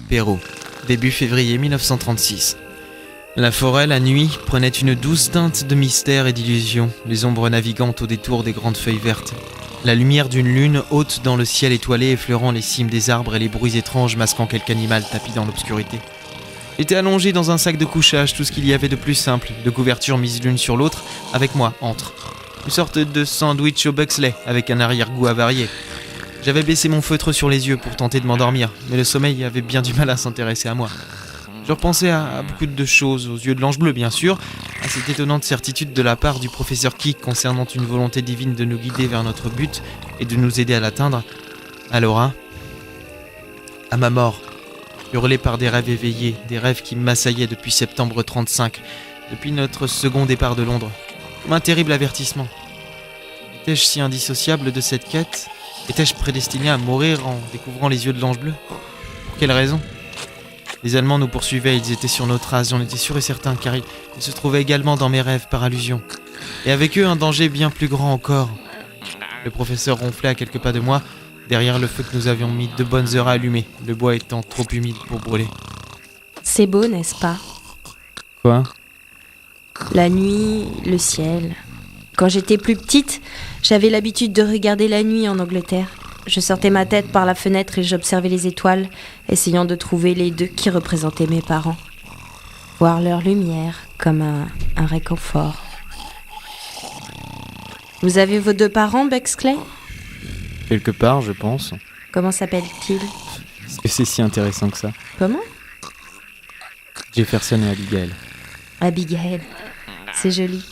Pérou, début février 1936. La forêt, la nuit, prenait une douce teinte de mystère et d'illusion, les ombres naviguant au détour des grandes feuilles vertes. La lumière d'une lune haute dans le ciel étoilé effleurant les cimes des arbres et les bruits étranges masquant quelque animal tapi dans l'obscurité. J'étais allongé dans un sac de couchage, tout ce qu'il y avait de plus simple, de couvertures mises l'une sur l'autre, avec moi, entre. Une sorte de sandwich au Buxley, avec un arrière-goût avarié. J'avais baissé mon feutre sur les yeux pour tenter de m'endormir, mais le sommeil avait bien du mal à s'intéresser à moi. Je repensais à beaucoup de choses, aux yeux de l'ange bleu bien sûr, à cette étonnante certitude de la part du professeur Key concernant une volonté divine de nous guider vers notre but et de nous aider à l'atteindre. Alors, à ma mort, hurlé par des rêves éveillés, des rêves qui m'assaillaient depuis septembre 35, depuis notre second départ de Londres, comme un terrible avertissement. Étais-je si indissociable de cette quête ? Étais-je prédestiné à mourir en découvrant les yeux de l'ange bleu ? Pour quelle raison ? Les Allemands nous poursuivaient, ils étaient sur nos traces, j'en étais sûr et certain, car ils se trouvaient également dans mes rêves par allusion. Et avec eux, un danger bien plus grand encore. Le professeur ronflait à quelques pas de moi, derrière le feu que nous avions mis de bonnes heures à allumer, le bois étant trop humide pour brûler. C'est beau, n'est-ce pas ? Quoi ? La nuit, le ciel. Quand j'étais plus petite, j'avais l'habitude de regarder la nuit en Angleterre. Je sortais ma tête par la fenêtre et j'observais les étoiles, essayant de trouver les deux qui représentaient mes parents. Voir leur lumière comme un réconfort. Vous avez vos deux parents, Bexley ? Quelque part, je pense. Comment s'appellent-ils ? Est-ce que c'est si intéressant que ça ? Comment ? Jefferson et Abigail. Abigail. C'est joli.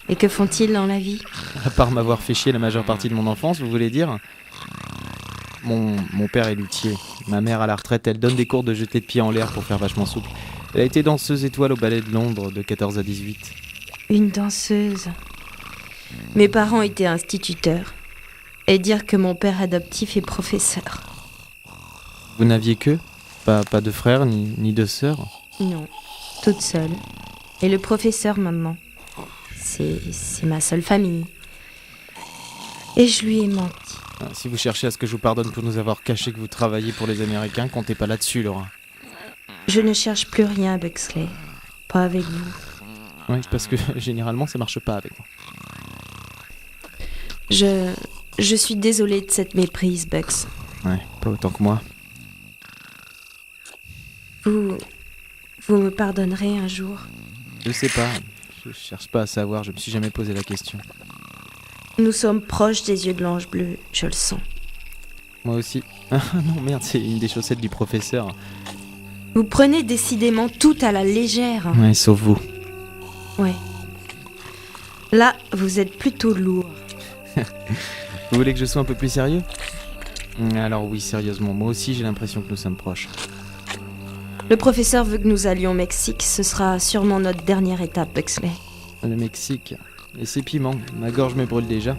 Et que font-ils dans la vie ? À part m'avoir fait chier la majeure partie de mon enfance, vous voulez dire ? Mon père est luthier. Ma mère à la retraite, elle donne des cours de jeté de pied en l'air pour faire vachement souple. Elle a été danseuse étoile au ballet de Londres de 14 à 18. Une danseuse. Mes parents étaient instituteurs. Et dire que mon père adoptif est professeur. Vous n'aviez que ? Pas de frères ni de sœurs ? Non, toute seule. Et le professeur maintenant. C'est ma seule famille. Et je lui ai menti. Si vous cherchez à ce que je vous pardonne pour nous avoir caché que vous travaillez pour les Américains, comptez pas là-dessus, Laura. Je ne cherche plus rien, Bexley. Pas avec vous. Oui, parce que généralement, ça marche pas avec moi. Je suis désolée de cette méprise, Bugs. Ouais, pas autant que moi. Vous me pardonnerez un jour ? Je sais pas. Je cherche pas à savoir, je me suis jamais posé la question. Nous sommes proches des yeux de l'ange bleu, je le sens. Moi aussi. Ah non, merde, c'est une des chaussettes du professeur. Vous prenez décidément tout à la légère. Ouais, sauf vous. Ouais. Là, vous êtes plutôt lourd. Vous voulez que je sois un peu plus sérieux ? Alors oui, sérieusement, moi aussi j'ai l'impression que nous sommes proches. Le professeur veut que nous allions au Mexique, ce sera sûrement notre dernière étape, Bexley. Le Mexique. Et c'est piment, ma gorge me brûle déjà.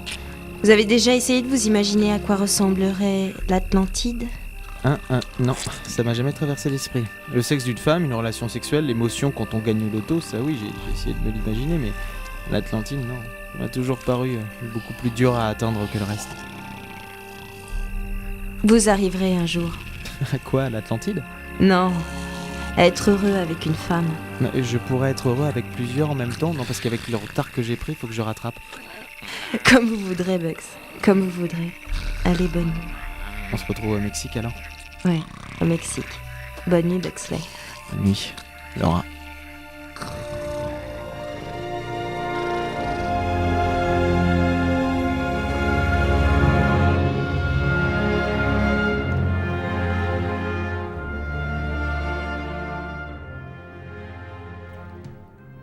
Vous avez déjà essayé de vous imaginer à quoi ressemblerait l'Atlantide ? Non, ça m'a jamais traversé l'esprit. Le sexe d'une femme, une relation sexuelle, l'émotion quand on gagne au loto, ça oui, j'ai essayé de me l'imaginer, mais l'Atlantide, non. Ça m'a toujours paru beaucoup plus dur à atteindre que le reste. Vous arriverez un jour. À quoi, l'Atlantide ? Non, à être heureux avec une femme. Mais je pourrais être heureux avec plusieurs en même temps, non, parce qu'avec le retard que j'ai pris, il faut que je rattrape. Comme vous voudrez, Bugs. Comme vous voudrez. Allez, bonne nuit. On se retrouve au Mexique alors ? Ouais, au Mexique. Bonne nuit, Bexley. Bonne nuit, Laura.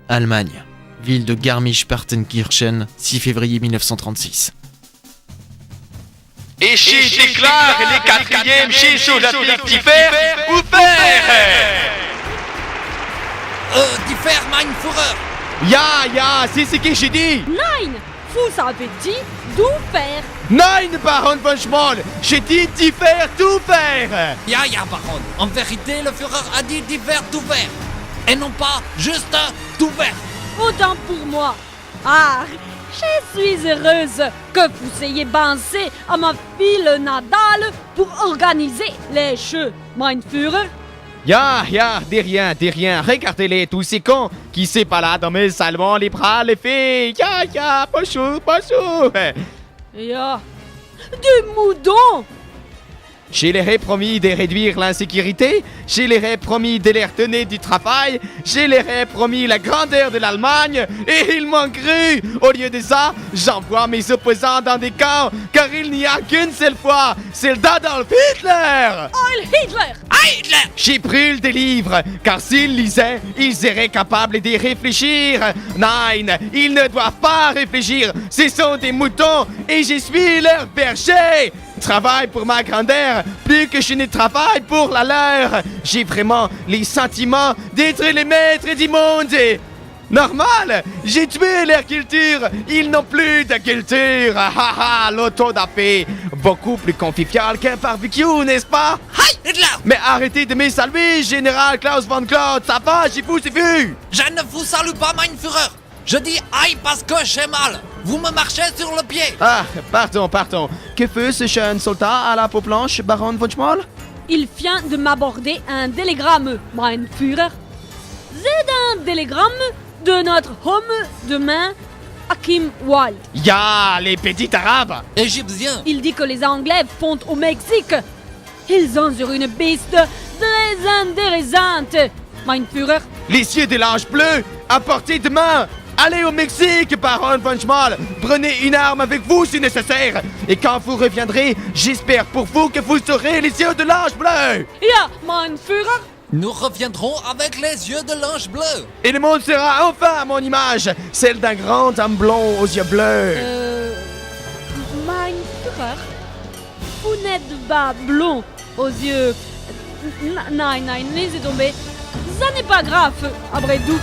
Allemagne, ville de Garmisch-Partenkirchen, 6 février 1936. Ich déclare les quatrièmes chez Solatlichtifer ou père. Die Führer, mein Führer! Ja, c'est ce que j'ai dit. Nein! vous avez dit d'où faire. Nein, Baron von Schmoll, j'ai dit d'y faire tout faire. Ja, Baron. En vérité, le Führer a dit d'y faire tout faire. Et non pas juste tout faire. Autant pour moi. Ah, je suis heureuse que vous ayez pensé à ma fille Nadal pour organiser les jeux, mein Führer. Ya, des rien. Regardez-les, tous ces cons qui se baladent dans mes salons, les bras, les filles. Ya, bonjour. Ja, du moudon. Je leur ai promis de réduire l'insécurité, je leur ai promis de leur donner du travail, je leur ai promis la grandeur de l'Allemagne, et ils m'ont cru. Au lieu de ça, j'envoie mes opposants dans des camps, car il n'y a qu'une seule fois, celle d'Adolf Hitler. Heil Hitler. J'y brûle des livres, car s'ils lisaient, ils seraient capables de réfléchir. Nein, ils ne doivent pas réfléchir, ce sont des moutons, et je suis leur berger. Travaille pour ma grandeur, plus que je ne travaille pour la leur. J'ai vraiment les sentiments d'être les maîtres du monde. Normal, j'ai tué leur culture, ils n'ont plus de culture. L'autodafé, beaucoup plus convivial qu'un barbecue, n'est-ce pas? Heil Hitler. Mais arrêtez de me saluer, général Klaus von Claude, ça va, j'ai vous vu. Je ne vous salue pas, mein Führer. Je dis aïe parce que j'ai mal. Vous me marchez sur le pied. Ah, pardon. Que fait ce jeune soldat à la peau blanche, Baron von Schmoll? Il vient de m'aborder un télégramme, mein Führer. C'est un télégramme de notre homme de main, Hakim Wall. Ya, les petits arabes. Égyptien. Il dit que les Anglais font au Mexique. Ils ont sur une piste très intéressante, mein Führer. Les yeux de l'ange bleu, à portée de main. Allez au Mexique, Baron von Schmoll. Prenez une arme avec vous si nécessaire. Et quand vous reviendrez, j'espère pour vous que vous aurez les yeux de l'ange bleu. Ja, mein Führer. Nous reviendrons avec les yeux de l'ange bleu. Et le monde sera enfin à mon image, celle d'un grand homme blond aux yeux bleus. Mein Führer, vous n'êtes pas blond aux yeux. Nein, laissez tomber. Ça n'est pas grave, après tout.